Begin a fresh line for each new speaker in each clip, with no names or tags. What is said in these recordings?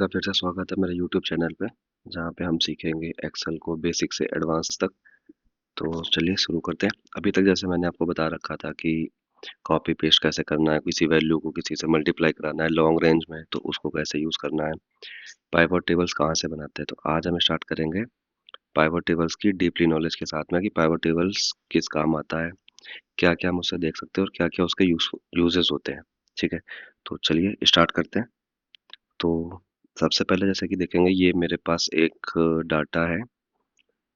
का फिर से स्वागत है मेरे यूट्यूब चैनल पे, जहाँ पे हम सीखेंगे एक्सेल को बेसिक से एडवांस तक। तो चलिए शुरू करते हैं। अभी तक जैसे मैंने आपको बता रखा था कि कॉपी पेस्ट कैसे करना है, किसी वैल्यू को किसी से मल्टीप्लाई कराना है लॉन्ग रेंज में, तो उसको कैसे यूज़ करना है, पाइवट टेबल्स कहाँ से बनाते हैं। तो आज हम स्टार्ट करेंगे पाइवट टेबल्स की डीपली नॉलेज के साथ में कि पाइवट टेबल्स किस काम आता है, क्या-क्या हम उससे देख सकते हैं और क्या-क्या उसके यूजेस होते हैं। ठीक है, तो चलिए स्टार्ट करते हैं। तो सबसे पहले जैसे कि देखेंगे, ये मेरे पास एक डाटा है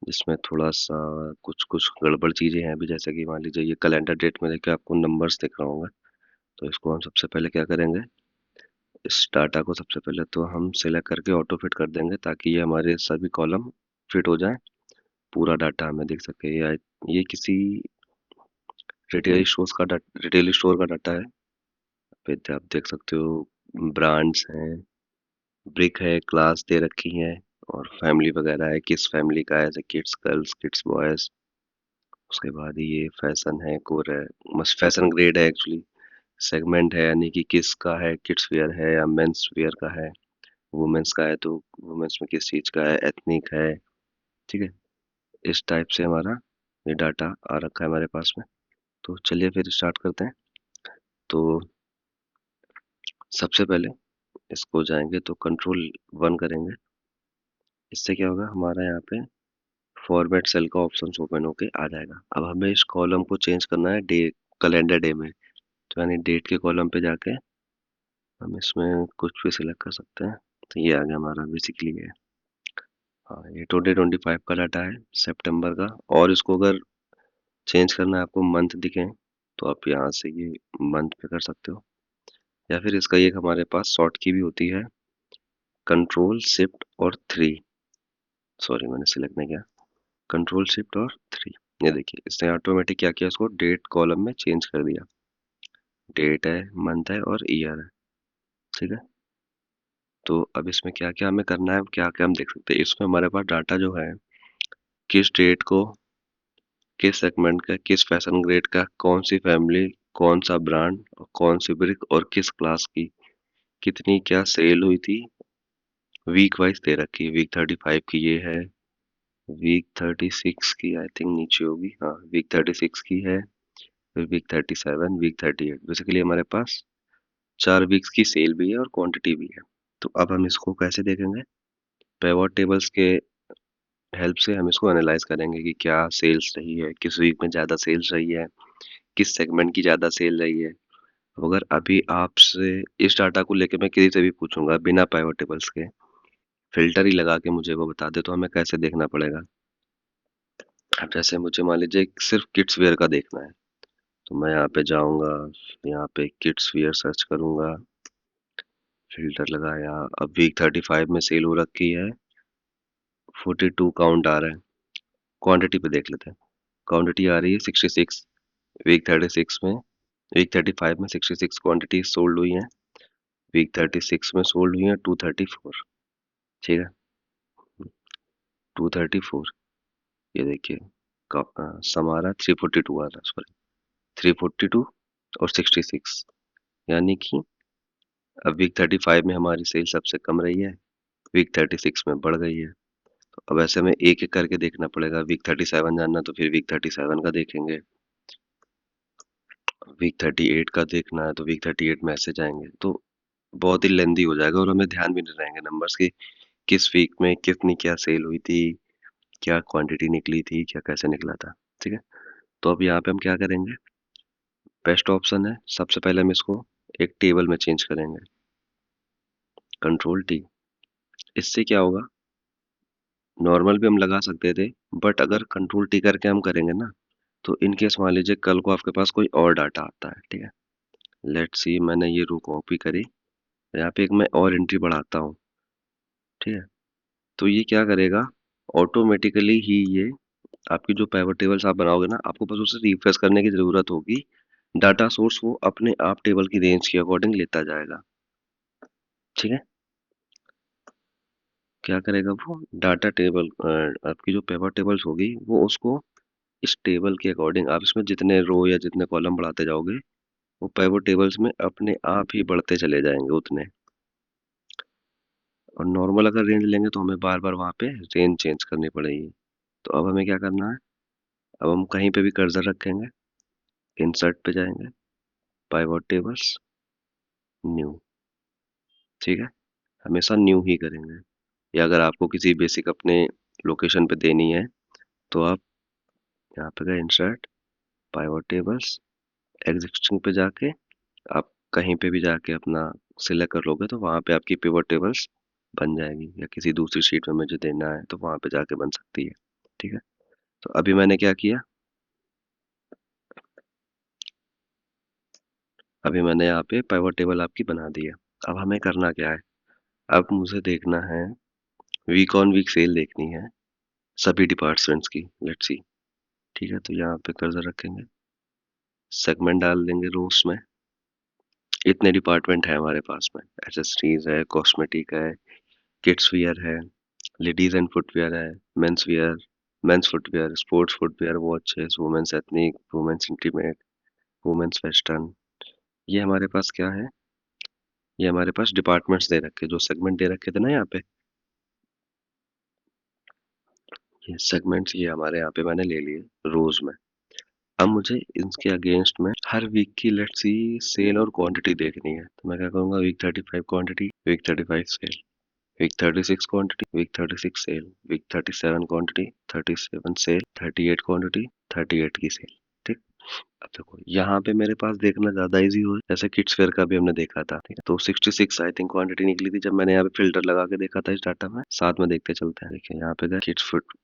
जिसमें थोड़ा-सा कुछ-कुछ गड़बड़ चीज़ें हैं। अभी जैसे कि मान लीजिए ये कैलेंडर डेट में देखिए आपको नंबर्स दिख रहा होगा, तो इसको हम सबसे पहले क्या करेंगे, इस डाटा को सबसे पहले तो हम सिलेक्ट करके ऑटो फिट कर देंगे ताकि ये हमारे सभी कॉलम फिट हो जाएँ, पूरा डाटा हमें दिख सके। या ये किसी रिटेल स्टोर का डाटा है। फिर आप देख सकते हो ब्रांड्स हैं, ब्रिक है, क्लास दे रखी हैं और फैमिली वगैरह है, किस फैमिली का है, जैसे किड्स गर्ल्स, किड्स बॉयज़। उसके बाद ये फैशन है, कोर है, मस्त फैशन ग्रेड है एक्चुअली। सेगमेंट है यानी कि किसका है, किड्स वियर है या मेंस वियर का है, वुमेन्स का है तो वुमेन्स में किस चीज़ का है, एथनिक है, ठीक है? इस टाइप से हमारा ये डाटा आ रखा है हमारे पास में। तो चलिए फिर स्टार्ट करते हैं। तो सबसे पहले इसको जाएँगे तो कंट्रोल 1 करेंगे। इससे क्या होगा, हमारा यहाँ पे फॉर्मेट सेल का ऑप्शन ओपन होके आ जाएगा। अब हमें इस कॉलम को चेंज करना है डे, कैलेंडर डे में। तो यानी डेट के कॉलम पे जाके हम इसमें कुछ भी सिलेक्ट कर सकते हैं। तो ये आ गया हमारा बेसिकली ये। हाँ, ये 2025 का डाटा है, सितंबर का। और इसको अगर चेंज करना है, आपको मंथ दिखे तो आप यहाँ से ये मंथ पे कर सकते हो। या फिर इसका एक हमारे पास शॉर्ट की भी होती है, कंट्रोल शिफ्ट और 3। सॉरी मैंने सिलेक्ट नहीं किया, कंट्रोल शिफ्ट और 3। ये देखिए इसने ऑटोमेटिक क्या किया, इसको डेट कॉलम में चेंज कर दिया। डेट है, मंथ है और ईयर है। ठीक है, तो अब इसमें क्या क्या हमें करना है, क्या क्या हम देख सकते हैं। इसमें हमारे पास डाटा जो है, किस डेट को, किस सेगमेंट का, किस फैशन ग्रेड का, कौन सी फैमिली, कौन सा ब्रांड, कौन सी ब्रिक और किस क्लास की, कितनी क्या सेल हुई थी, वीक वाइज दे रखी है। वीक 35 की ये है, वीक 36 की आई थिंक नीचे होगी, हाँ वीक 36 की है, फिर वीक 37, वीक 38। बेसिकली हमारे पास 4 वीक्स की सेल भी है और क्वांटिटी भी है। तो अब हम इसको कैसे देखेंगे, पिवट टेबल्स के हेल्प से हम इसको एनालाइज करेंगे कि क्या सेल्स रही है, किस वीक में ज़्यादा सेल्स रही है, किस सेगमेंट की ज़्यादा सेल रही है। अगर अभी आपसे इस डाटा को लेके मैं किसी से भी पूछूंगा बिना पिवट टेबल्स के, फिल्टर ही लगा के मुझे वो बता दे, तो हमें कैसे देखना पड़ेगा। अब जैसे मुझे मान लीजिए सिर्फ किड्स वेयर का देखना है, तो मैं यहाँ पे जाऊंगा, यहाँ पे किड्स वेयर सर्च करूंगा, फिल्टर लगाया। अब वीक 35 में सेल हो रखी है, 42 काउंट आ रहा है। क्वांटिटी पे देख लेते हैं, क्वांटिटी आ रही है 66। वीक 36 में, वीक 35 में 66 क्वांटिटी सोल्ड हुई हैं, वीक 36 में सोल्ड हुई हैं 234। ठीक है, 234। ये देखिए समारा 342 आ रहा है, सॉरी 342 और 66, यानी कि अब वीक 35 में हमारी सेल सबसे कम रही है, वीक 36 में बढ़ गई है। तो अब ऐसे में एक एक करके देखना पड़ेगा। वीक 37 जानना तो फिर वीक 37 का देखेंगे, वीक 38 का देखना है तो वीक 38 में ऐसे जाएंगे। तो बहुत ही लेंदी हो जाएगा और हमें ध्यान भी नहीं रहेंगे नंबर्स की, किस वीक में कितनी क्या सेल हुई थी, क्या क्वांटिटी निकली थी, क्या कैसे निकला था। ठीक है, तो अब यहाँ पे हम क्या करेंगे, बेस्ट ऑप्शन है, सबसे पहले हम इसको एक टेबल में चेंज करेंगे, कंट्रोल टी। इससे क्या होगा, नॉर्मल भी हम लगा सकते थे, बट अगर कंट्रोल टी करके हम करेंगे ना, तो इन केस मान लीजिए कल को आपके पास कोई और डाटा आता है। ठीक है, लेट्स सी मैंने ये रो कॉपी करी, यहाँ पे एक मैं और एंट्री बढ़ाता हूँ। ठीक है, तो ये क्या करेगा, ऑटोमेटिकली ही ये आपकी जो पिवट टेबल्स आप बनाओगे ना, आपको बस उसे रिफ्रेश करने की ज़रूरत होगी। डाटा सोर्स वो अपने आप टेबल की रेंज के अकॉर्डिंग लेता जाएगा। ठीक है, क्या करेगा वो, डाटा टेबल आपकी जो पिवट टेबल्स होगी वो उसको इस टेबल के अकॉर्डिंग, आप इसमें जितने रो या जितने कॉलम बढ़ाते जाओगे, वो पिवट टेबल्स में अपने आप ही बढ़ते चले जाएंगे उतने। और नॉर्मल अगर रेंज लेंगे तो हमें बार बार वहाँ पे रेंज चेंज करनी पड़ेगी। तो अब हमें क्या करना है, अब हम कहीं पे भी कर्सर रखेंगे, इंसर्ट पे जाएंगे, पाइवट टेबल्स, न्यू, ठीक है, हमेशा न्यू ही करेंगे। या अगर आपको किसी बेसिक अपने लोकेशन पे देनी है तो आप यहाँ पे गए इंसर्ट, पाइवट टेबल्स, एग्जिस्टिंग पे जाके आप कहीं पे भी जाके अपना सिलेक्ट कर लोगे तो वहाँ पे आपकी पिवट टेबल्स बन जाएगी, या किसी दूसरी शीट में मुझे देना है तो वहाँ पे जाके बन सकती है, ठीक है। तो अभी मैंने क्या किया, अभी मैंने यहाँ पे पिवट टेबल आपकी बना दी है। अब हमें करना क्या है, अब मुझे देखना है, वीक ऑन वीक सेल देखनी है सभी डिपार्टमेंट्स की, लेट्स सी, ठीक है। तो यहाँ पे कर्सर रखेंगे, सेगमेंट डाल देंगे रोज में, इतने डिपार्टमेंट है हमारे पास में, एसेसरीज है, कॉस्मेटिक है, किड्स वियर है, लेडीज एंड फुटवियर है, men's wear, men's footwear, sports footwear, watches, women's ethnic, women's intimate, women's western, ये हमारे पास क्या है, ये हमारे पास डिपार्टमेंट्स दे रखे, जो सेगमेंट दे रखे थे ना यहाँ पे, ये सेगमेंट्स ये हमारे यहाँ पे मैंने ले लिए रोज में। अब मुझे इनके अगेंस्ट में हर वीक की लेट्स सी सेल और क्वांटिटी देखनी है, तो मैं क्या करूँगा, week 35 quantity, week 35 sale, week 36 quantity, week 36 sale, week 37 quantity, 37 sale, 38 quantity, 38 की सेल, ठीक। अब देखो यहाँ पे मेरे पास देखना ज्यादा इजी हो, जैसे किड्स वेयर का भी हमने देखा था, ठीक है, तो 66 आई थिंक क्वांटिटी निकली थी जब मैंने यहाँ पे फिल्टर लगा के देखा था इस डाटा में, साथ में देखते चलते हैं। देखिए यहाँ पे गए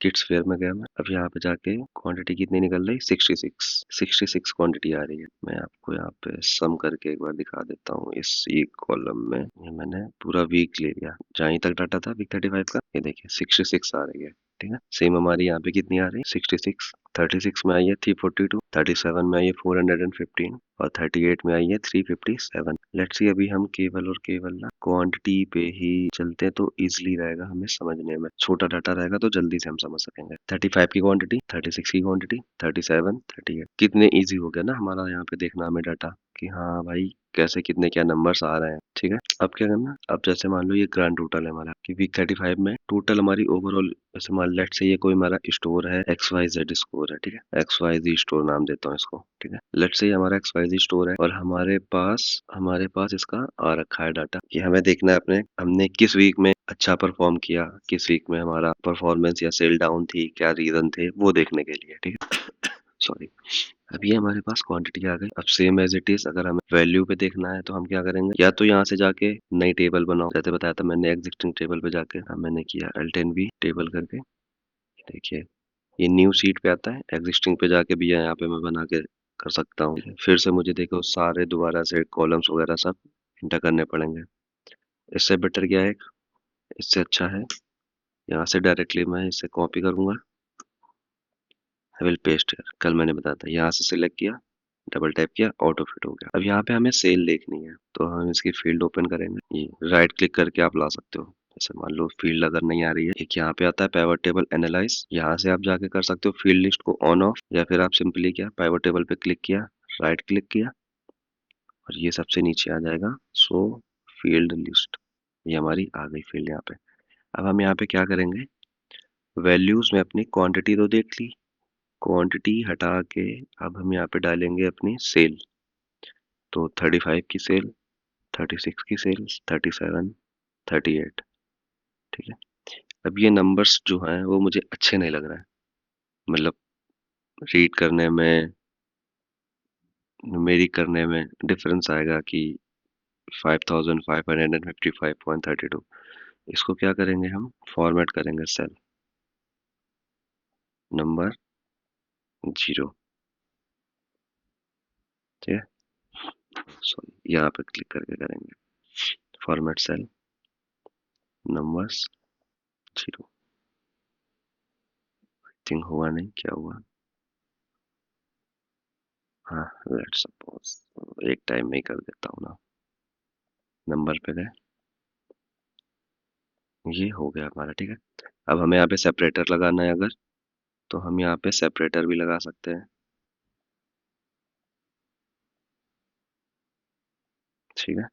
किड्स वेयर में गया मैं, अब यहाँ पे जाके क्वांटिटी कितनी निकल रही, 66 क्वांटिटी आ रही है। मैं आपको यहाँ पे सम करके एक बार दिखा देता हूँ, इस ई कॉलम में ये मैंने पूरा वीक ले लिया, जहाँ तक डाटा था वीक 35 का, ये देखिए 66 आ रही है, ठीक है। सेम हमारी यहाँ पे कितनी आ रही है, 66, 36 में आई है 342, 37 में आई है 415, और 38 में आई है 357। लेट्स सी अभी हम केवल और केवल ना क्वांटिटी पे ही चलते हैं तो इजीली रहेगा हमें समझने में, छोटा डाटा रहेगा तो जल्दी से हम समझ सकेंगे। 35 की क्वांटिटी, 36 की क्वांटिटी, 37, 38, कितने इजी हो गया ना हमारा यहाँ पे देखना हमें डाटा कि हाँ भाई कैसे कितने क्या नंबर्स आ रहे हैं, ठीक है। अब क्या करना, अब जैसे मान लो ये ग्रांड टोटल है हमारा कि वीक 35 में टोटल हमारी ओवरऑल, जैसे मान लेट से ये कोई हमारा स्टोर है, एक्स वाई जेड स्टोर है, ठीक है, एक्स वाई जी स्टोर नाम देता हूँ इसको, ठीक है। लेट से ये हमारा एक्स वाई जी स्टोर है और हमारे पास इसका आ रखा है डाटा कि हमें देखना है अपने हमने किस वीक में अच्छा परफॉर्म किया, किस वीक में हमारा परफॉर्मेंस या सेल डाउन थी, क्या रीजन थे वो देखने के लिए, ठीक है। सॉरी। अब ये हमारे पास क्वांटिटी आ गई। अब सेम एज इट इज अगर हमें वैल्यू पे देखना है तो हम क्या करेंगे, या तो यहाँ से जाके नई टेबल बनाओ, जैसे बताया था मैंने एग्जिस्टिंग टेबल पे जाके, मैंने किया L10V टेबल करके, देखिए ये न्यू शीट पे आता है, एग्जिस्टिंग पे जाके भी यहाँ पे मैं बना के कर सकता हूँ। फिर से मुझे देखो सारे दोबारा से कॉलम्स वगैरह सब इंटर करने पड़ेंगे, इससे बेटर क्या है, इससे अच्छा है यहाँ से डायरेक्टली मैं इसे कॉपी करूंगा, आई विल पेस्ट, कल मैंने बताया था, यहाँ से सिलेक्ट किया, डबल टैप किया, ऑटो फिट हो गया। अब यहाँ पे हमें सेल देखनी है तो हम इसकी फील्ड ओपन करेंगे, ये राइट क्लिक करके आप ला सकते हो, जैसे मान लो फील्ड अगर नहीं आ रही है, एक यहाँ पे आता है पाइवट टेबल एनालाइज, यहाँ से आप जाके कर सकते हो फील्ड लिस्ट को ऑन ऑफ, या फिर आप सिंपली क्या पाइवट टेबल पे क्लिक किया, राइट क्लिक किया और ये सबसे नीचे आ जाएगा शो फील्ड लिस्ट, ये हमारी आ गई फील्ड यहाँ पे। अब हम यहाँ पे क्या करेंगे, वैल्यूज में अपनी क्वांटिटी तो देख ली, क्वांटिटी हटा के अब हम यहाँ पे डालेंगे अपनी सेल, तो 35 की सेल, 36 की सेल, 37, 38, ठीक है। अब ये नंबर्स जो हैं वो मुझे अच्छे नहीं लग रहे हैं, मतलब रीड करने में, न्यूमेरिक करने में डिफरेंस आएगा कि 5555.32, इसको क्या करेंगे, हम फॉर्मेट करेंगे सेल नंबर 0, ठीक है। सॉरी यहाँ पे क्लिक करके करेंगे फॉर्मेट सेल नंबर्स 0, थिंक हुआ नहीं, क्या हुआ, हाँ लेट्स सपोज एक टाइम में ही कर देता हूँ ना, नंबर पे गए, ये हो गया हमारा, ठीक है। अब हमें यहाँ पे सेपरेटर लगाना है अगर, तो हम यहाँ पे सेपरेटर भी लगा सकते हैं, ठीक है।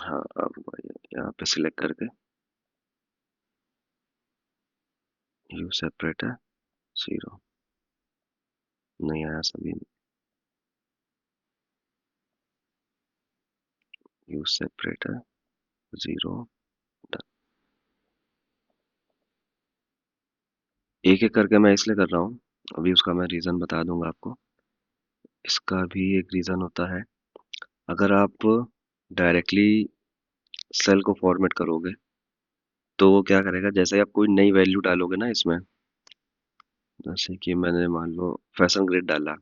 हाँ, अब वही यहाँ पे सिलेक्ट करके यू सेपरेटर 0 नहीं आया सभी में। You separator 0 done. एक एक करके मैं इसलिए कर रहा हूँ, अभी उसका मैं रीज़न बता दूंगा आपको। इसका भी एक रीज़न होता है, अगर आप डायरेक्टली सेल को फॉर्मेट करोगे तो वो क्या करेगा, जैसे ही आप कोई नई वैल्यू डालोगे ना इसमें, जैसे कि मैंने मान लो फैशन ग्रेड डाला,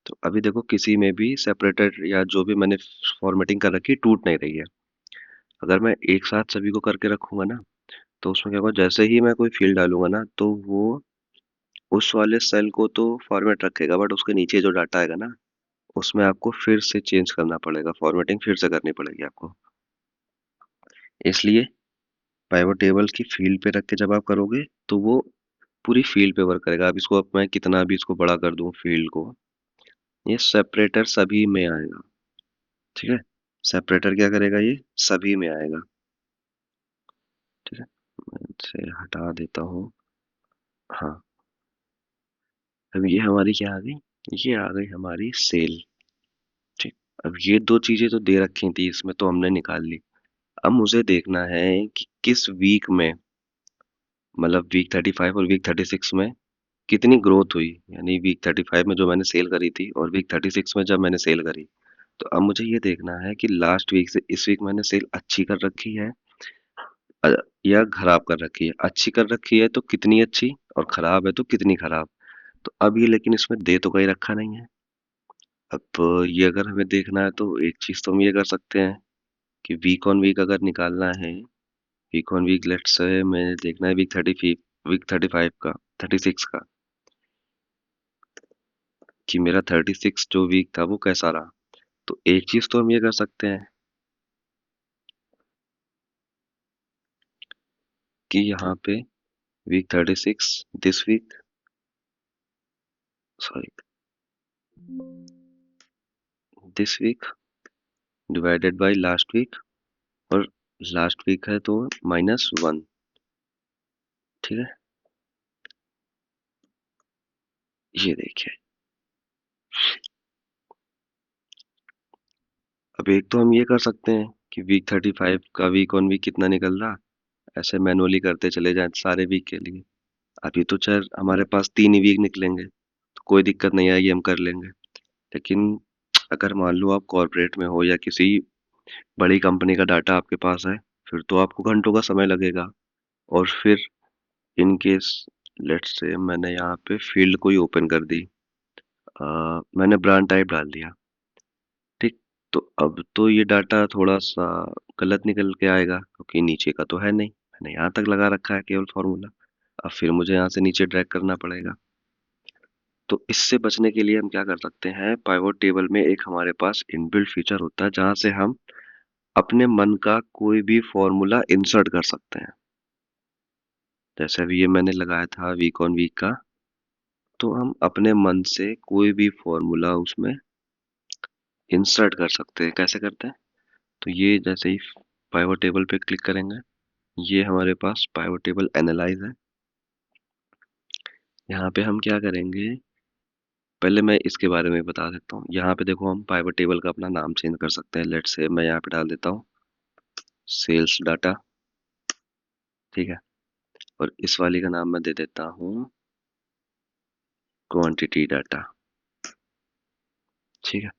तो अभी देखो किसी में भी सेपरेटेड या जो भी मैंने फॉर्मेटिंग कर रखी है टूट नहीं रही है। अगर मैं एक साथ सभी को करके रखूंगा ना, तो उसमें क्या होगा, जैसे ही मैं कोई फील्ड डालूंगा ना तो वो उस वाले सेल को तो फॉर्मेट रखेगा, बट उसके नीचे जो डाटा आएगा ना उसमें आपको फिर से चेंज करना पड़ेगा, फॉर्मेटिंग फिर से करनी पड़ेगी आपको। इसलिए पाइवट टेबल की फील्ड पे रख के जब आप करोगे तो वो पूरी फील्ड पे वर्क करेगा। अब इसको, अब मैं कितना भी इसको बड़ा कर दूं फील्ड को, ये सेपरेटर सभी में आएगा। ठीक है, सेपरेटर क्या करेगा, ये सभी में आएगा। ठीक है, मैं इसे हटा देता हूँ। हाँ, अब ये हमारी क्या आ गई, ये आ गई हमारी सेल। ठीक, अब ये दो चीजें तो दे रखी थी इसमें तो हमने निकाल ली। अब मुझे देखना है कि किस वीक में, मतलब वीक 35 और वीक 36 में कितनी ग्रोथ हुई, यानी वीक 35 में जो मैंने सेल करी थी और वीक 36 में जब मैंने सेल करी। तो अब मुझे ये देखना है कि लास्ट वीक से इस वीक मैंने सेल अच्छी कर रखी है अ, या खराब कर रखी है। अच्छी कर रखी है तो कितनी अच्छी, और खराब है तो कितनी खराब। तो अब ये लेकिन इसमें दे तो कहीं रखा नहीं है। अब ये अगर हमें देखना है तो एक चीज तो हम ये कर सकते हैं कि वीक ऑन वीक अगर निकालना है, week on week let's say मैं देखना है वीक 35 का, 36 का, कि मेरा 36 जो वीक था वो कैसा रहा। तो एक चीज तो हम ये कर सकते हैं कि यहाँ पे week 36 this week, sorry, this week divided by last week, और लास्ट वीक है तो -1। ठीक है, ये देखिए। अब एक तो हम ये कर सकते हैं कि वीक 35 का वीक ऑन वीक कितना निकल रहा, ऐसे मैनुअली करते चले जाएं सारे वीक के लिए। अभी तो चाहे हमारे पास 3 ही वीक निकलेंगे तो कोई दिक्कत नहीं आएगी, हम कर लेंगे। लेकिन अगर मान लो आप कॉर्पोरेट में हो या किसी बड़ी कंपनी का डाटा आपके पास है, फिर तो आपको घंटों का समय लगेगा। और फिर इन केस लेट्स से मैंने यहाँ पे फील्ड कोई ओपन कर दी, मैंने ब्रांड टाइप डाल दिया। ठीक, तो अब तो ये डाटा थोड़ा सा गलत निकल के आएगा क्योंकि नीचे का तो है नहीं, मैंने यहाँ तक लगा रखा है केवल फॉर्मूला। अब फिर मुझे यहाँ से नीचे ड्रैग करना पड़ेगा। तो इससे बचने के लिए हम क्या कर सकते हैं, पाइवट टेबल में एक हमारे पास इनबिल्ट फीचर होता है जहाँ से हम अपने मन का कोई भी फॉर्मूला इंसर्ट कर सकते हैं। जैसे अभी ये मैंने लगाया था वीक ऑन वीक का, तो हम अपने मन से कोई भी फॉर्मूला उसमें इंसर्ट कर सकते हैं। कैसे करते हैं, तो ये जैसे ही पाइवट टेबल पे क्लिक करेंगे, ये हमारे पास पाइवट टेबल एनालाइज है। यहाँ पे हम क्या करेंगे, पहले मैं इसके बारे में बता देता हूँ। यहाँ पे देखो हम पाइवट टेबल का अपना नाम चेंज कर सकते हैं। लेट्स से मैं यहाँ पे डाल देता हूँ सेल्स डाटा। ठीक है, और इस वाली का नाम मैं दे देता हूँ क्वांटिटी डाटा। ठीक है,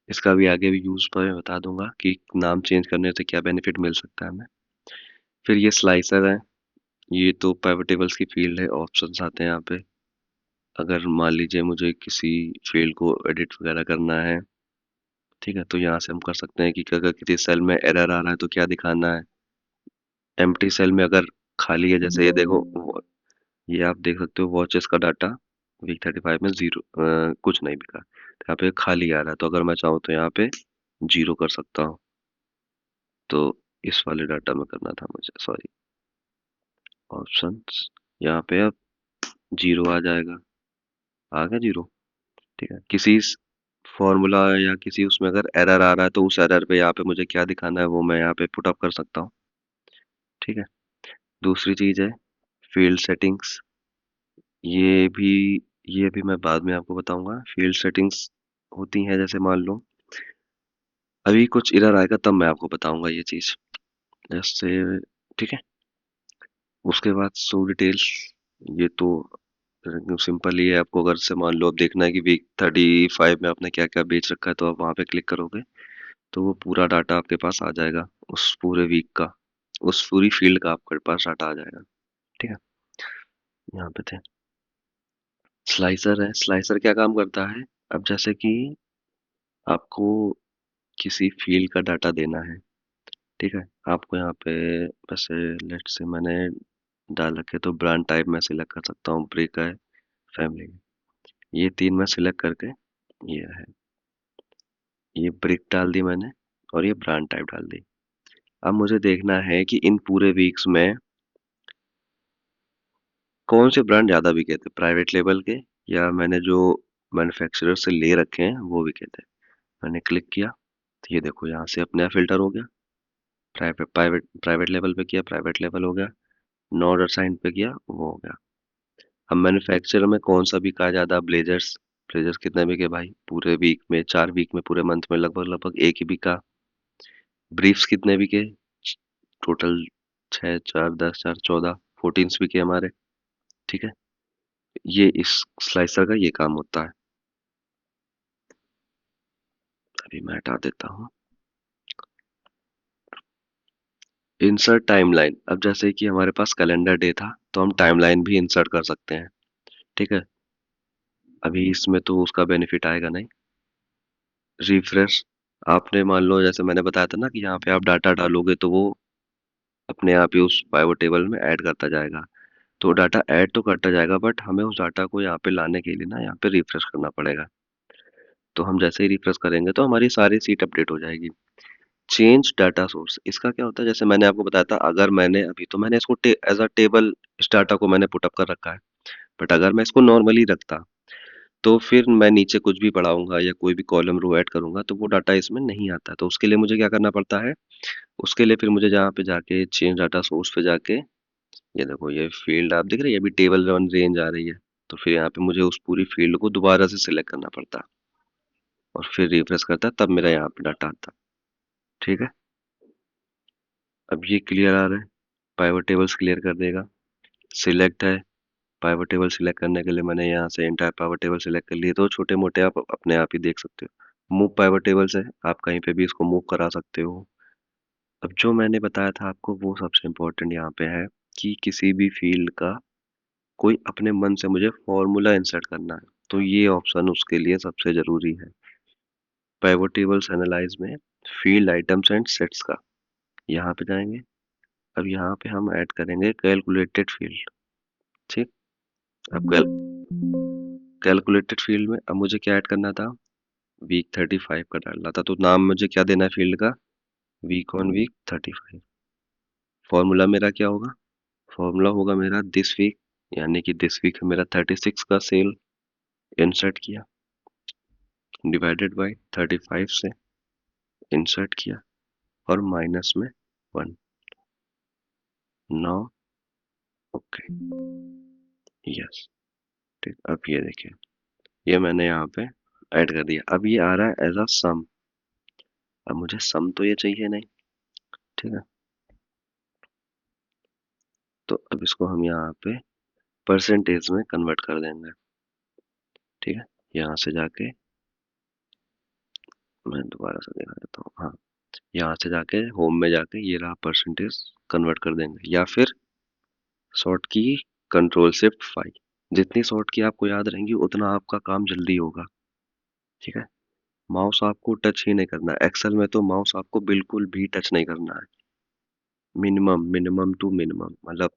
इसका भी आगे भी यूज पर मैं बता दूंगा कि नाम चेंज करने से क्या बेनिफिट मिल सकता है हमें। फिर ये स्लाइसर है, ये तो पाइवट टेबल्स की फील्ड है, ऑप्शंस आते हैं यहाँ पे। अगर मान लीजिए मुझे किसी फील्ड को एडिट वगैरह करना है, ठीक है, तो यहाँ से हम कर सकते हैं कि अगर किसी सेल में एरर आ रहा है तो क्या दिखाना है। एम्प्टी सेल में अगर खाली है, जैसे ये देखो ये आप देख सकते हो वॉचेस का डाटा वीक 35 में जीरो, कुछ नहीं बिका, तो यहाँ पे खाली आ रहा है। तो अगर मैं चाहूँ तो यहाँ पे 0 कर सकता हूँ। तो इस वाले डाटा में करना था मुझे, सॉरी, ऑप्शंस, यहाँ पे अब 0 आ जाएगा, आ गया 0। ठीक है, किसी फॉर्मूला या किसी उसमें अगर एरर आ रहा है तो उस एरर पे यहाँ पे मुझे क्या दिखाना है वो मैं यहाँ पे पुट अप कर सकता हूँ। ठीक है। दूसरी चीज़ है फील्ड सेटिंग्स। ये भी ये भी मैं बाद में आपको बताऊंगा। फील्ड सेटिंग्स होती हैं जैसे मान लो अभी कुछ एरर आएगा तब मैं आपको बताऊंगा ये चीज़। जैसे ठीक है। उसके बाद शो डिटेल्स। ये तो एकदम सिंपल ही है। आपको अगर से मान लो अब देखना है कि वीक 35 में आपने क्या क्या बेच रखा है तो आप वहां पे क्लिक करोगे तो वो पूरा डाटा आपके पास आ जाएगा उस पूरे वीक का, उस पूरी फील्ड का आपके पास डाटा आ जाएगा। ठीक है। यहाँ पे थे स्लाइसर है। स्लाइसर क्या काम करता है? अब जैसे कि आपको किसी फील्ड का डाटा देना है। ठीक है। आपको यहाँ पे वैसे लेट्स से मैंने डाल रखे तो ब्रांड टाइप में सिलेक्ट कर सकता हूँ, ब्रिक है, फैमिली है। ये तीन मैं सिलेक्ट करके ये है, ये ब्रिक डाल दी मैंने और ये ब्रांड टाइप डाल दी। अब मुझे देखना है कि इन पूरे वीक्स में कौन से ब्रांड ज़्यादा बिके थे, प्राइवेट लेबल के या मैंने जो मैन्युफैक्चरर से ले रखे हैं वो बिके थे। मैंने क्लिक किया तो ये देखो यहाँ से अपने आप फिल्टर हो गया। प्राइवेट प्राइवेट प्राइवेट लेवल पे किया, प्राइवेट लेवल हो गया। नॉट असाइंड पे किया, वो हो गया। अब मैन्युफैक्चरर में कौन सा बिका ज़्यादा? ब्लेजर्स। ब्लेजर्स कितने बिके भाई पूरे वीक में, 4 वीक में, पूरे मंथ में लगभग लगभग एक ही बिका। ब्रीफ्स कितने बिके? टोटल 6, 4, 10, 4, 14 14 बिके हमारे। ठीक है। ये इस स्लाइसर का ये काम होता है। अभी मैं हटा देता हूँ। Insert timeline. अब जैसे कि हमारे पास कैलेंडर डे था तो हम टाइमलाइन भी इंसर्ट कर सकते हैं। ठीक है। अभी इसमें तो उसका बेनिफिट आएगा नहीं। रिफ्रेश। आपने मान लो जैसे मैंने बताया था ना कि यहाँ पे आप डाटा डालोगे तो वो अपने आप ही उस पाइवट टेबल में ऐड करता जाएगा। तो डाटा ऐड तो करता जाएगा बट हमें उस डाटा को यहाँ पे लाने के लिए ना यहाँ पे रिफ्रेश करना पड़ेगा। तो हम जैसे ही रिफ्रेश करेंगे तो हमारी सारी सीट अपडेट हो जाएगी। चेंज डाटा सोर्स, इसका क्या होता है? जैसे मैंने आपको बताया था अगर मैंने अभी तो मैंने इसको एज अ टेबल इस डाटा को मैंने पुटअप कर रखा है। बट अगर मैं इसको नॉर्मली रखता तो फिर मैं नीचे कुछ भी बढ़ाऊंगा या कोई भी कॉलम रो ऐड करूंगा तो वो डाटा इसमें नहीं आता। तो उसके लिए मुझे क्या करना पड़ता है? उसके लिए फिर मुझे जहाँ पे जाके चेंज डाटा सोर्स पे जाके ये देखो ये फील्ड आप देख रहे हैं, ये भी टेबल वन रेंज आ रही है। तो फिर यहाँ पे मुझे उस पूरी फील्ड को दोबारा से सिलेक्ट करना पड़ता है और फिर रिफ्रेश करता है तब मेरा यहाँ पे डाटा आता है। ठीक है। अब ये क्लियर आ रहा है। पाइवट टेबल्स क्लियर कर देगा। सिलेक्ट है। पाइवट टेबल सिलेक्ट करने के लिए मैंने यहाँ से एंटायर पाइवट टेबल सिलेक्ट कर लिए तो छोटे मोटे आप अपने आप ही देख सकते हो। मूव पाइवट टेबल्स है, आप कहीं पे भी इसको मूव करा सकते हो। अब जो मैंने बताया था आपको वो सबसे इम्पोर्टेंट यहाँ पे है कि किसी भी फील्ड का कोई अपने मन से मुझे फॉर्मूला इंसर्ट करना है तो ये ऑप्शन उसके लिए सबसे जरूरी है। पाइवट टेबल्स एनालाइज में फील्ड आइटम्स एंड सेट्स का यहाँ पे जाएंगे। अब यहाँ पे हम ऐड करेंगे कैलकुलेटेड फील्ड। ठीक। अब कैलकुलेटेड फील्ड में अब मुझे क्या ऐड करना था? वीक 35 का डालना था तो नाम मुझे क्या देना है फील्ड का? Week on week 35। फॉर्मूला मेरा क्या होगा? फॉर्मूला होगा मेरा दिस वीक, यानी कि दिस वीक मेरा 36 का सेल इंसर्ट किया डिवाइडेड बाय 35 से इंसर्ट किया और माइनस में 1। Now okay. यस। ठीक। अब ये देखिए ये मैंने यहाँ पे ऐड कर दिया। अब ये आ रहा है एज अ सम। अब मुझे सम तो ये चाहिए नहीं। ठीक है। तो अब इसको हम यहाँ पे परसेंटेज में कन्वर्ट कर देंगे। ठीक है। यहाँ से जाके मैं दोबारा से दिखा देता हूँ। हाँ, यहाँ से जाके होम में जाके ये रहा परसेंटेज, कन्वर्ट कर देंगे या फिर शॉर्ट की कंट्रोल शिफ्ट 5। जितनी शॉर्ट की आपको याद रहेंगी उतना आपका काम जल्दी होगा। ठीक है। माउस आपको टच ही नहीं करना है। एक्सेल में तो माउस आपको बिल्कुल भी टच नहीं करना है। मिनिमम मिनिमम टू मिनिमम मतलब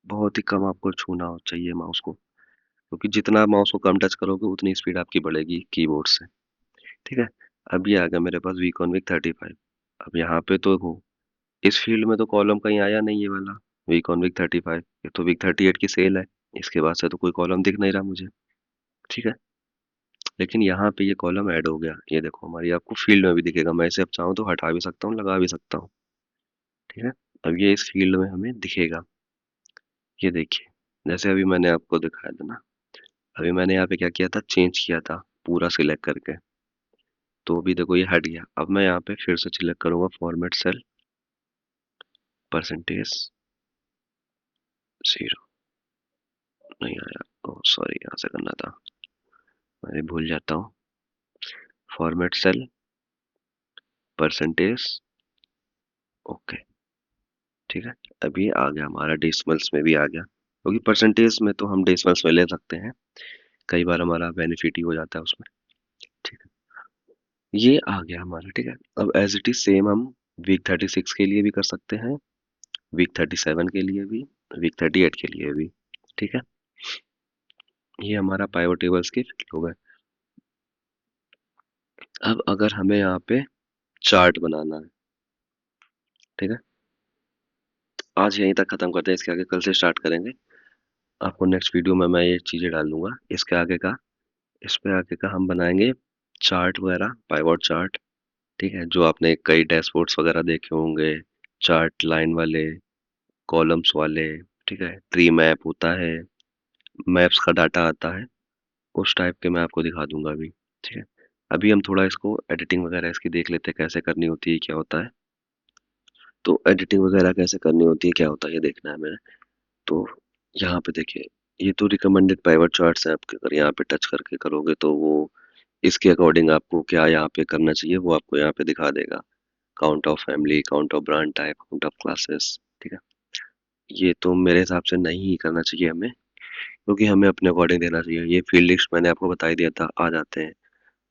बहुत ही कम आपको छूना चाहिए माउस को, क्योंकि जितना माउस को कम टच करोगे उतनी स्पीड आपकी बढ़ेगी कीबोर्ड से। ठीक है। अब ये आ गया मेरे पास वीक ऑन वीक 35। अब यहाँ पे तो हो इस फील्ड में तो कॉलम कहीं आया नहीं ये वाला वीक ऑन वीक 35। ये तो वीक 38 की सेल है। इसके बाद से तो कोई कॉलम दिख नहीं रहा मुझे। ठीक है। लेकिन यहाँ पे ये कॉलम ऐड हो गया, ये देखो हमारी आपको फील्ड में भी दिखेगा। मैं इसे अब चाहूँ तो हटा भी सकता हूँ, लगा भी सकता हूँ। ठीक है, अब ये इस फील्ड में हमें दिखेगा। ये देखिए, जैसे अभी मैंने आपको दिखाया था ना, अभी मैंने यहाँ पे क्या किया था, चेंज किया था पूरा सिलेक्ट करके, तो अभी देखो ये हट गया। अब मैं यहाँ पे फिर से सिलेक्ट करूंगा फॉर्मेट सेल, परसेंटेज जीरो, नहीं आया, ओ सॉरी, यहाँ से करना था, मैं भूल जाता हूँ। फॉर्मेट सेल, परसेंटेज, ओके, ठीक है। अभी आ गया हमारा, डेसिमल्स में भी आ गया, क्योंकि परसेंटेज में तो हम डेसिमल्स में ले सकते हैं, कई बार हमारा बेनिफिट ही हो जाता है उसमें। ठीक है, ये आ गया हमारा। ठीक है, अब एज इट इज सेम हम वीक 36 के लिए भी कर सकते हैं, वीक 37 के लिए भी, वीक 38 के लिए भी। ठीक है, ये हमारा पाइवट टेबल्स के फिल हो गए। अब अगर हमें यहाँ पे चार्ट बनाना है, ठीक है, आज यहीं तक खत्म करते हैं, इसके आगे कल से स्टार्ट करेंगे। आपको नेक्स्ट वीडियो में मैं ये चीजें डाल दूंगा। इसके आगे का, इस पे आगे का हम बनाएंगे चार्ट वगैरह, पाइवट चार्ट। ठीक है, जो आपने कई डैशबोर्ड्स वगैरह देखे होंगे, चार्ट लाइन वाले, कॉलम्स वाले। ठीक है, ट्री मैप होता है, मैप्स का डाटा आता है, उस टाइप के मैं आपको दिखा दूंगा अभी। ठीक है, अभी हम थोड़ा इसको एडिटिंग वगैरह इसकी देख लेते हैं, कैसे करनी होती है, क्या होता है। तो एडिटिंग वगैरह कैसे करनी होती है, क्या होता है, ये देखना है मैंने। तो यहाँ पे देखिए, ये तो रिकमेंडेड पाइवट चार्ट्स है आपके, अगर यहाँ पे टच करके करोगे तो वो इसके अकॉर्डिंग आपको क्या यहाँ पे करना चाहिए वो आपको यहाँ पे दिखा देगा। Count of family, count of brand type, count of classes. ठीक है, ये तो मेरे हिसाब से नहीं ही करना चाहिए हमें, क्योंकि हमें अपने अकॉर्डिंग देना चाहिए। ये फील्ड लिस्ट मैंने आपको बता ही दिया था, आ जाते हैं।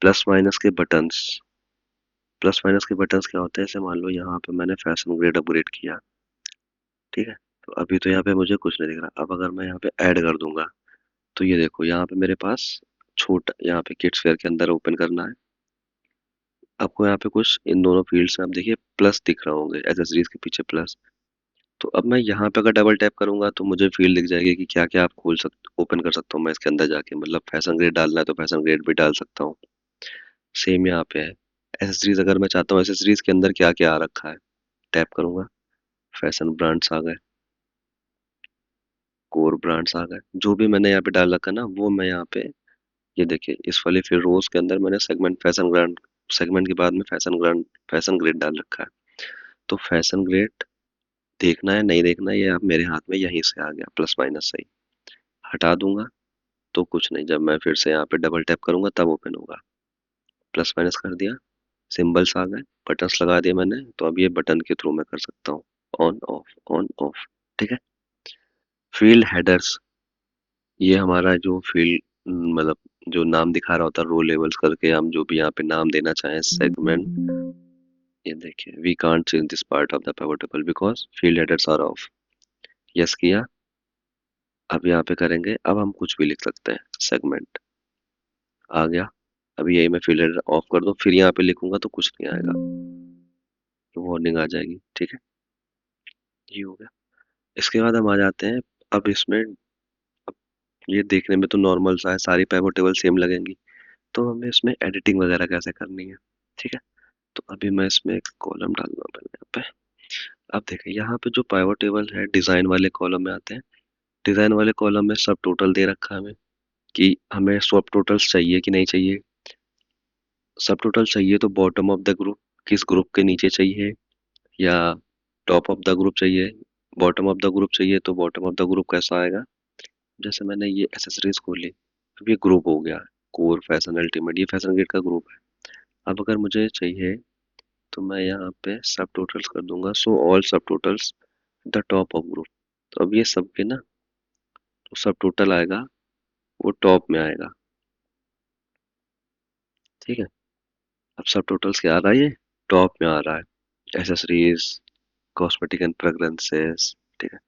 प्लस माइनस के बटन्स, प्लस माइनस के बटन्स क्या होते हैं, जैसे मान लो यहाँ पे मैंने फैशन ग्रेड अपग्रेड किया, ठीक है, तो अभी तो यहाँ पे मुझे कुछ नहीं दिख रहा। अब अगर मैं यहाँ पे ऐड कर दूंगा, तो ये देखो यहाँ पे मेरे पास छोटा, यहाँ पे किड्स फेयर के अंदर ओपन करना है, आपको यहाँ पे कुछ इन दोनों फील्ड्स में आप देखिए प्लस दिख रहा होंगे, एसेसरीज के पीछे प्लस। तो अब मैं यहाँ पे अगर डबल टैप करूंगा तो मुझे फील्ड दिख जाएगी कि क्या क्या आप खोल सकते, ओपन कर सकता हूँ मैं इसके अंदर जाके। मतलब फैशन ग्रेड डालना है तो फैशन ग्रेड भी डाल सकता हूँ। सेम यहाँ पे है, एसेसरीज अगर मैं चाहता हूँ एसेसरीज के अंदर क्या क्या आ रखा है, टैप करूंगा, फैशन ब्रांड्स आ गए, कोर ब्रांड्स आ गए, जो भी मैंने यहाँ पे डाल रखा है ना वो मैं यहाँ पे, ये देखिए इस वाले फिर रोज के अंदर मैंने सेगमेंट फैशन ब्रांड, सेगमेंट के बाद में फैशन ब्रांड, फैशन ग्रेड डाल रखा है। तो फैशन ग्रेड देखना है नहीं देखना है, ये आप मेरे हाथ में यहीं से आ गया, प्लस माइनस सही। हटा दूंगा तो कुछ नहीं, जब मैं फिर से यहाँ पे डबल टैप करूंगा तब ओपन होगा। प्लस माइनस कर दिया, सिंबल्स आ गए, बटन्स लगा दिए मैंने, तो अब ये बटन के थ्रू मैं कर सकता हूँ, ऑन ऑफ, ऑन ऑफ। ठीक है, फील्ड हेडर्स, ये हमारा जो फील्ड, मतलब जो नाम दिखा रहा होता है रो लेवल्स करके, हम जो भी यहाँ पे नाम देना चाहें, सेगमेंट, ये देखिए we can't change this part of the pivot table because field headers are off. Yes किया, अब यहाँ पे करेंगे, अब हम कुछ भी लिख सकते हैं, सेगमेंट आ गया। अभी यही मैं फील्ड हेडर ऑफ कर दूं, फिर यहाँ पे लिखूंगा तो कुछ नहीं आएगा, तो वार्निंग आ जाएगी। ठीक है, ये हो गया। इसके बाद हम आ जाते हैं, अब इसमें, अब ये देखने में तो नॉर्मल सा है, सारी पिवट टेबल सेम लगेंगी, तो हमें इसमें एडिटिंग वगैरह कैसे करनी है। ठीक है, तो अभी मैं इसमें एक कॉलम डालूंगा पहले यहाँ पे। अब देखिए यहाँ पे जो पाइवट टेबल है डिजाइन वाले कॉलम में आते हैं, डिजाइन वाले कॉलम में सब टोटल दे रखा है हमें, कि हमें सब टोटल्स चाहिए कि नहीं चाहिए। सब टोटल चाहिए तो बॉटम ऑफ द ग्रुप, किस ग्रुप के नीचे चाहिए, या टॉप ऑफ द ग्रुप चाहिए। बॉटम ऑफ द ग्रुप चाहिए तो बॉटम ऑफ द ग्रुप कैसा आएगा, जैसे मैंने ये एसेसरीज खोली, अब ये ग्रुप हो गया, कोर फैशन अल्टीमेट, ये फैशन ग्रेड का ग्रुप है। अब अगर मुझे चाहिए तो मैं यहाँ पे सब टोटल्स कर दूंगा, सो ऑल सब totals the top of group. तो अब ये सब के ना, तो सब टोटल आएगा वो टॉप में आएगा। ठीक है, अब सब टोटल्स क्या आ रहा है, ये टॉप में आ रहा है, एसेसरीज, कॉस्मेटिक एंड फ्रेग्रेंसेस। ठीक है,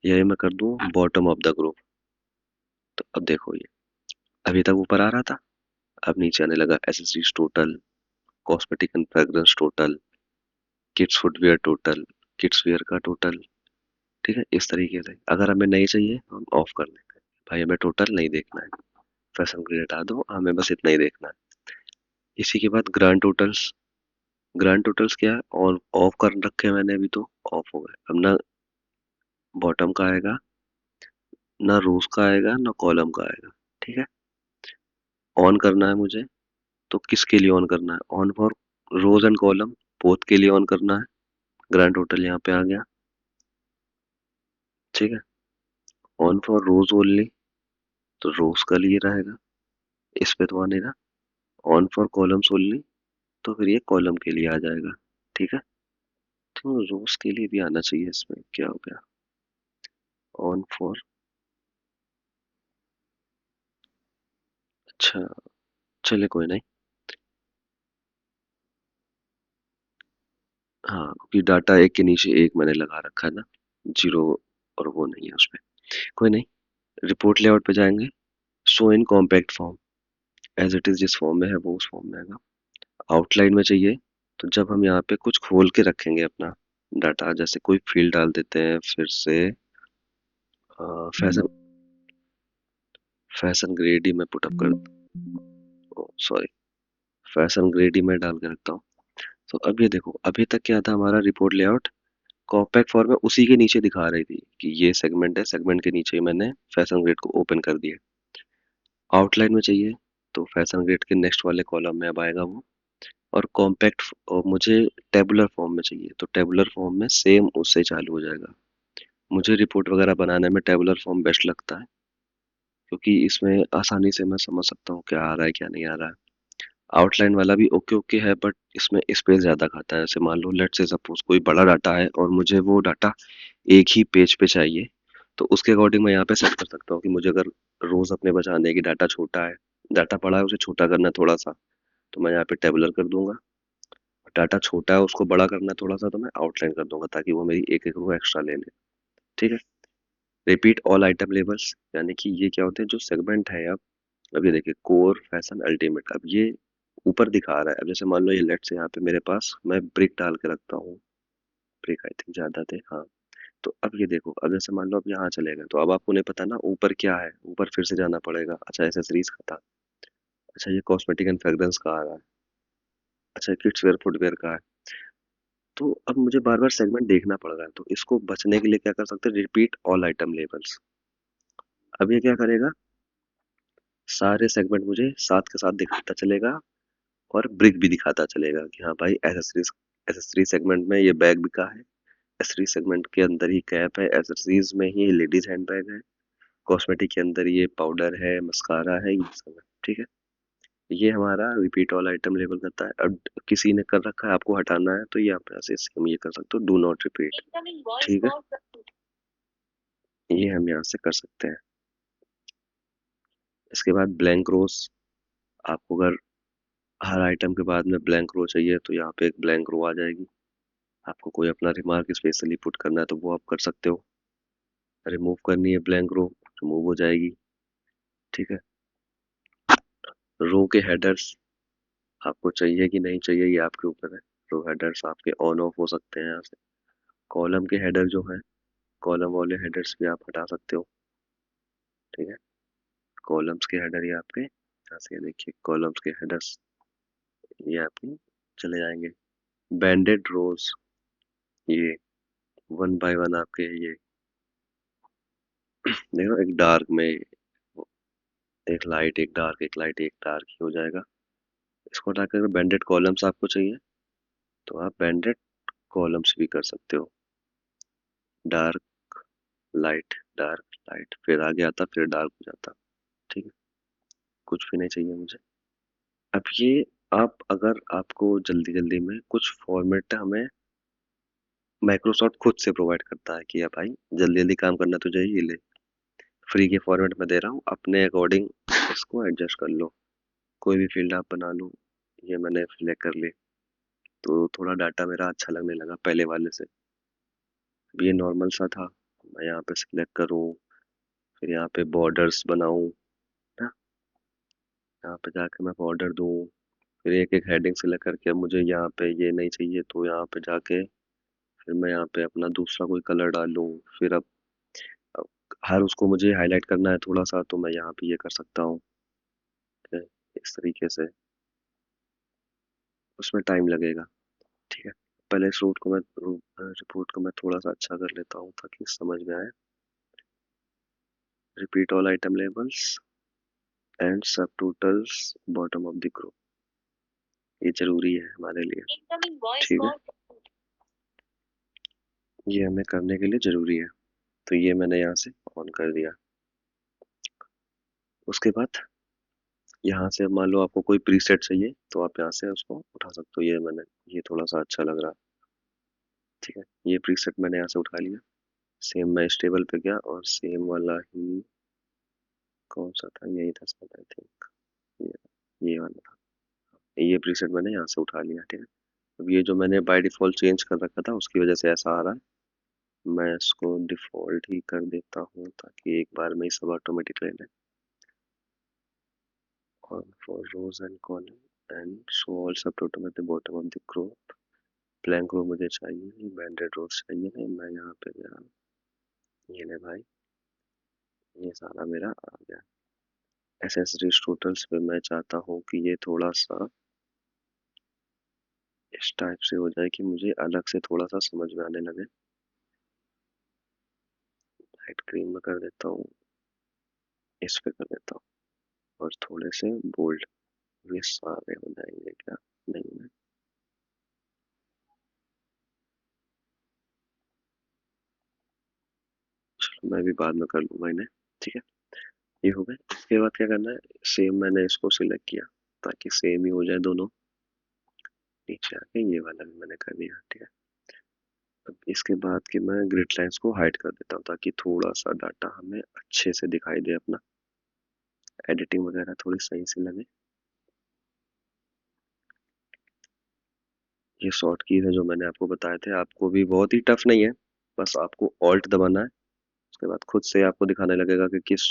यही मैं कर दूं बॉटम ऑफ द ग्रुप। तो अब देखो ये अभी तक ऊपर आ रहा था, अब नीचे आने लगा, accessories total, cosmetic and fragrance total, kids footwear total, kids wear का टोटल। ठीक है, इस तरीके से अगर हमें नहीं चाहिए तो हम ऑफ कर देंगे, भाई हमें टोटल नहीं देखना है। फैशन ग्रेड हटा दो, हमें बस इतना ही देखना है। इसी के बाद ग्रांड टोटल्स। ग्रांड टोटल्स क्या है, ऑन ऑफ कर रखे हैं मैंने अभी, तो ऑफ हो गए। अब ना बॉटम का आएगा, ना रोज का आएगा, ना कॉलम का आएगा। ठीक है। ऑन करना है मुझे, तो किसके लिए ऑन करना है? On for rows and column, both के लिए ऑन करना है। ग्रांड टोटल यहाँ पे आ गया। ठीक है। ऑन फॉर रोज ओनली, तो रोज का लिए रहेगा, इस पे तो आने ना। ऑन फॉर कॉलम्स ओनली, तो फिर ये कॉलम के लिए आ जाएगा। ठीक है। तो रोज के लिए भी आना चाहिए, इसमें क्या हो गया, ऑन फॉर। अच्छा, चले कोई नहीं। हाँ, क्योंकि डाटा एक के नीचे एक मैंने लगा रखा है ना, जीरो, और वो नहीं है उसमें। कोई नहीं। रिपोर्ट लेआउट पे जाएंगे, show in compact form, as it is जिस फॉर्म में है वो उस फॉर्म में आएगा। आउटलाइन में चाहिए, तो जब हम यहाँ पे कुछ खोल के रखेंगे अपना डाटा, जैसे कोई फील्ड डाल देते हैं फिर से, फैशन फैशन ग्रेड ही मैं पुटअप कर, सॉरी, फैशन ग्रेड ही मैं डाल के रखता हूँ। तो अब ये देखो, अभी तक क्या था हमारा रिपोर्ट लेआउट, कॉम्पैक्ट फॉर्म में उसी के नीचे दिखा रही थी कि ये सेगमेंट है, सेगमेंट के नीचे ही मैंने फैशन ग्रेड को ओपन कर दिया। आउटलाइन में चाहिए, तो फैशन ग्रेड के नेक्स्ट वाले कॉलम में अब आएगा वो। और कॉम्पैक्ट, और मुझे टेबुलर फॉर्म में चाहिए, तो टेबुलर फॉर्म में सेम उससे चालू हो जाएगा। मुझे रिपोर्ट वगैरह बनाने में टेबुलर फॉर्म बेस्ट लगता है, क्योंकि इसमें आसानी से मैं समझ सकता हूँ क्या आ रहा है क्या नहीं आ रहा है। आउटलाइन वाला भी ओके ओके है, बट इसमें स्पेस ज़्यादा खाता है। जैसे मान लो, लेट से सपोज कोई बड़ा डाटा है और मुझे वो डाटा एक ही पेज पे चाहिए, तो उसके अकॉर्डिंग मैं यहाँ पे सेट कर सकता हूँ कि मुझे अगर रोज अपने बचाने की, डाटा छोटा है, डाटा बड़ा है उसे छोटा करना है थोड़ा सा, तो मैं यहाँ पे टेबुलर कर दूंगा। डाटा छोटा है उसको बड़ा करना है थोड़ा सा, तो मैं आउटलाइन कर दूंगा, ताकि वो मेरी एक एक रो एक्स्ट्रा ले ले। ठीक है। रिपीट ऑल आइटम लेबल्स, यानी कि ये क्या होते हैं, जो सेगमेंट है। अब ये देखिए, कोर, फैशन, अल्टीमेट, अब ये ऊपर दिखा रहा है। अब जैसे मान लो ये लेट से यहाँ पे मेरे पास, मैं ब्रिक डाल के रखता हूँ, ब्रिक आई थिंक ज्यादा थे, हाँ। तो अब ये देखो, अब जैसे मान लो अब यहाँ चले गए, तो अब आपको नहीं पता ना ऊपर क्या है, ऊपर फिर से जाना पड़ेगा। अच्छा, एसेसरीज का था, अच्छा ये कॉस्मेटिक एंड फ्रेग्रेंस का आ रहा है, अच्छा किड्स वेयर फुटवेयर का है। तो अब मुझे बार बार सेगमेंट देखना पड़ रहा है, तो इसको बचने के लिए क्या कर सकते हैं, रिपीट ऑल आइटम लेबल्स। अब ये क्या करेगा, सारे सेगमेंट मुझे साथ के साथ दिखाता चलेगा, और ब्रिक भी दिखाता चलेगा कि हाँ भाई, एसेसरीज, एसेसरी सेगमेंट में ये बैग बिका है, एसेसरी सेगमेंट के अंदर ही कैप है, एसेसरीज में ही लेडीज हैंड बैग है, कॉस्मेटिक के अंदर ये पाउडर है, मस्कारा है, ये सब है। ठीक है। ये हमारा रिपीट ऑल आइटम लेबल करता है। अब किसी ने कर रखा है, आपको हटाना है, तो ये आप यहाँ से हम ये कर सकते हो, डू नॉट रिपीट। ठीक है। ये हम यहाँ से कर सकते हैं। इसके बाद ब्लैंक रोज, आपको अगर हर आइटम के बाद में ब्लैंक रो चाहिए, तो यहाँ पे एक ब्लैंक रो आ जाएगी। आपको कोई अपना रिमार्क स्पेशली पुट करना है, तो वो आप कर सकते हो। रिमूव करनी है ब्लैंक रो, रिमूव हो जाएगी। ठीक है। रो के हेडर्स आपको चाहिए कि नहीं चाहिए, ये आपके ऊपर है। रो हेडर्स आपके ऑन ऑफ हो सकते हैं यहाँ से। कॉलम के हेडर जो है, कॉलम वाले हेडर्स भी आप हटा सकते हो। ठीक है। कॉलम्स के हेडर ये आपके यहाँ से, देखिए कॉलम्स के हेडर्स ये आपके चले जाएंगे। बैंडेड रोज, ये वन बाय वन आपके ये देखो, एक डार्क में, एक लाइट एक डार्क, एक लाइट एक डार्क ही हो जाएगा। इसको हटाकर बैंडेड कॉलम्स आपको चाहिए, तो आप बैंडेड कॉलम्स भी कर सकते हो। डार्क लाइट, डार्क लाइट, फिर आगे आता, फिर डार्क हो जाता। ठीक है। कुछ भी नहीं चाहिए मुझे। अब ये, आप अगर आपको जल्दी जल्दी में कुछ फॉर्मेट हमें माइक्रोसॉफ्ट खुद से प्रोवाइड करता है कि या भाई जल्दी जल्दी काम करना तो चाहिए, ले फ्री के फॉर्मेट में दे रहा हूँ, अपने अकॉर्डिंग इसको एडजस्ट कर लो, कोई भी फील्ड आप बना लो। ये मैंने सिलेक्ट कर ली, तो थोड़ा डाटा मेरा अच्छा लगने लगा पहले वाले से। अब ये नॉर्मल सा था, मैं यहाँ पे सिलेक्ट करूँ, फिर यहाँ पे बॉर्डर्स बनाऊँ ना, यहाँ पे जाके मैं बॉर्डर दूँ, फिर एक एक हेडिंग सिलेक्ट करके, अब मुझे यहाँ पे ये नहीं चाहिए, तो यहाँ पे जाके फिर मैं यहाँ पे अपना दूसरा कोई कलर डालूँ। फिर अब हर उसको मुझे हाईलाइट करना है थोड़ा सा, तो मैं यहाँ पे ये कर सकता हूँ। इस तरीके से, उसमें टाइम लगेगा। ठीक है, पहले इस रूट को मैं रिपोर्ट को मैं थोड़ा सा अच्छा कर लेता हूँ ताकि समझ में आए। Repeat all item labels and sub totals bottom of the group, ये जरूरी है हमारे लिए। ठीक है, ये हमें करने के लिए जरूरी है। तो ये मैंने यहाँ से ऑन कर दिया। उसके बाद यहाँ से मान लो आपको कोई प्रीसेट चाहिए तो आप यहाँ से उसको उठा सकते हो। ये मैंने, ये थोड़ा सा अच्छा लग रहा है। ठीक है, ये प्रीसेट मैंने यहाँ से उठा लिया। सेम मैं स्टेबल पे गया और सेम वाला ही, कौन सा था, यही था शायद, आई थिंक ये वाला था। ये प्रीसेट मैंने यहाँ से उठा लिया। ठीक है, अब ये जो मैंने बाय डिफॉल्ट चेंज कर रखा था उसकी वजह से ऐसा आ रहा है। मैं इसको डिफॉल्ट ही कर देता हूँ ताकि एक बार में ही सब ऑटोमेटिक रह ले। और for rows and column and show all sub total at the bottom of the group. Blank row मुझे चाहिए नहीं, बैंडेड रोज चाहिए नहीं। मैं यहाँ पे गया, ये ले भाई, ये सारा मेरा आ गया। एसेसरीज टोटल्स पे मैं चाहता हूँ कि ये थोड़ा सा इस टाइप से हो जाए कि मुझे अलग से थोड़ा सा समझ में आने लगे। लाइट ग्रीन में कर देता हूँ, इस पे कर देता हूँ, और थोड़े से बोल्ड। ये सारे हो जाएंगे क्या? नहीं है, चलो मैं भी बाद में कर लूंगा इन्हें। ठीक है, ये हो गए। इसके बाद क्या करना है, सेम मैंने इसको सिलेक्ट किया ताकि सेम ही हो जाए दोनों। नीचे आके ये वाला भी मैंने कर दिया। ठीक है, अब इसके बाद कि मैं ग्रिड लाइंस को हाइड कर देता हूँ ताकि थोड़ा सा डाटा हमें अच्छे से दिखाई दे, अपना एडिटिंग वगैरह थोड़ी सही से लगे। ये शॉर्ट कीज है जो मैंने आपको बताए थे, आपको भी बहुत ही टफ नहीं है। बस आपको ऑल्ट दबाना है, उसके बाद खुद से आपको दिखाने लगेगा कि किस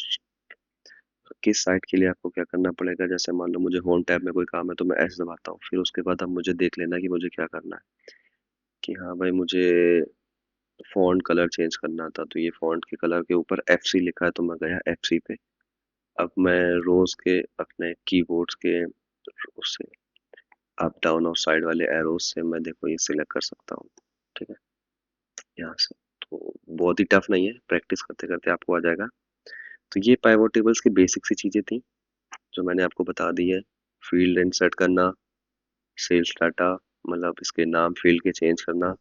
किस साइट के लिए आपको क्या करना पड़ेगा। जैसे मान लो मुझे होम टैब में कोई काम है तो मैं एस दबाता हूँ, फिर उसके बाद अब मुझे देख लेना कि मुझे क्या करना है। कि हाँ भाई, मुझे फॉन्ट कलर चेंज करना था तो ये फॉन्ट के कलर के ऊपर एफ सी लिखा है तो मैं गया एफ सी पे। अब मैं रोज के अपने कीबोर्ड्स के उससे अप डाउन और साइड वाले एरोज से मैं देखो ये सिलेक्ट कर सकता हूँ। ठीक है, यहाँ से। तो बहुत ही टफ नहीं है, प्रैक्टिस करते करते आपको आ जाएगा। तो ये पाइवोट टेबल्स की बेसिक सी चीजें थी जो मैंने आपको बता दी है। फील्ड इंसर्ट करना, सेल्स डाटा, मतलब इसके नाम फील्ड के चेंज करना,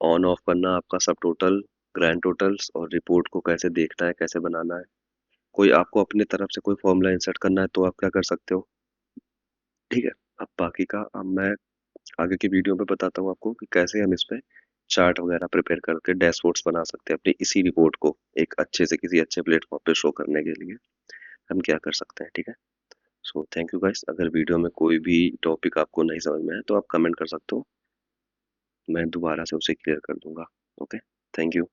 ऑन ऑफ करना आपका सब टोटल, ग्रैंड टोटल्स, और रिपोर्ट को कैसे देखना है, कैसे बनाना है। कोई आपको अपने तरफ से कोई फॉर्मूला इंसर्ट करना है तो आप क्या कर सकते हो। ठीक है, अब बाकी का अब मैं आगे की वीडियो में बताता हूँ आपको कि कैसे हम इस पे चार्ट वगैरह प्रिपेयर करके डैशबोर्ड्स बना सकते हैं अपनी इसी रिपोर्ट को एक अच्छे से किसी अच्छे प्लेटफॉर्म पे शो करने के लिए हम क्या कर सकते हैं। ठीक है, सो थैंक यू गाइस। अगर वीडियो में कोई भी टॉपिक आपको नहीं समझ में आए तो आप कमेंट कर सकते हो, मैं दोबारा से उसे क्लियर कर दूंगा। Okay, thank you.